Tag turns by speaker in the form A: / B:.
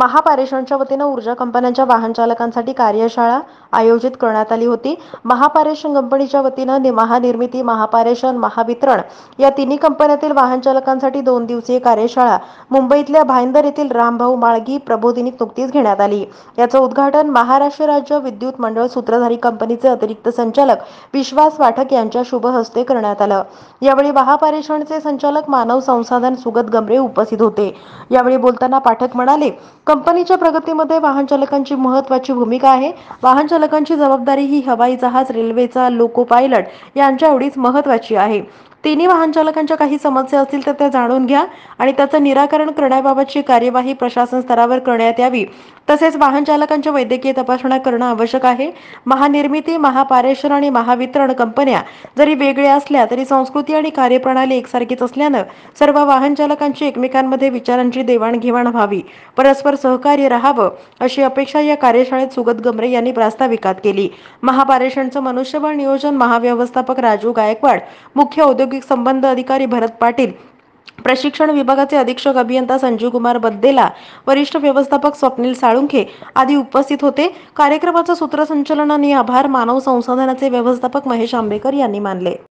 A: महापारेषणच्या वतीनं ऊर्जा कंपन्यांच्या वाहन चालकांसाठी कार्यशाळा आयोजित करण्यात आली होती। महापारेषण कंपनीच्या वतीनं महानिर्मिती, महापारेषण, महावितरण या तिन्ही कंपन्यातील वाहन चालकांसाठी 2 दिवसीय कार्यशाळा मुंबईतल्या भाईंदर येथील रामभाऊ माळगी प्रबोधिनीत नुकतीच घेण्यात आली। याचं उद्घाटन महाराष्ट्र राज्य विद्युत मंडळ सूत्रधारी कंपनीचे अतिरिक्त संचालक विश्वास पाठक यांच्या शुभ हस्ते करण्यात आलं। यावेळी महापारेषणचे संचालक मानव संसाधन सुगत गमरे उपस्थित होते। यावेळी बोलताना पाठक म्हणाले, कंपनीच्या प्रगतीमध्ये वाहन चालकांची महत्त्वाची भूमिका आहे। वाहन चालकांची जबाबदारी ही हवाई जहाज, रेल्वेचा लोको पायलट यांच्या एवढीच महत्त्वाची आहे। तिन्ही वाहन चालकांच्या काही समस्या असतील तर त्या जाणून घ्या आणि त्याचं निराकरण करण्याबाबतची कार्यवाही प्रशासन स्तरावर करण्यात यावी। तसेच वाहन चालकांच्या वैद्यकीय तपासण्या करणं आवश्यक आहे। महानिर्मिती, महापारेषण आणि महावितरण कंपन्या जरी वेगळ्या असल्या तरी संस्कृती आणि कार्यप्रणाली एकसारखीच असल्यानं सर्व वाहन चालकांची एकमेकांमध्ये विचारांची देवाणघेवाण व्हावी, परस्पर सहकार्य राहावं अशी अपेक्षा या कार्यशाळेत सुगत गमरे यांनी प्रास्ताविकात केली। महापारेषणचं मनुष्यबळ नियोजन महाव्यवस्थापक राजू गायकवाड, मुख्य औद्योगिक संबंध अधिकारी भरत पाटील, प्रशिक्षण विभागाचे अधीक्षक अभियंता संजीव कुमार बद्देला, वरिष्ठ व्यवस्थापक स्वप्नील साळुंखे आदी उपस्थित होते। कार्यक्रमाचं सूत्रसंचालन आणि आभार मानव संसाधनाचे व्यवस्थापक महेश आंबेकर यांनी मानले।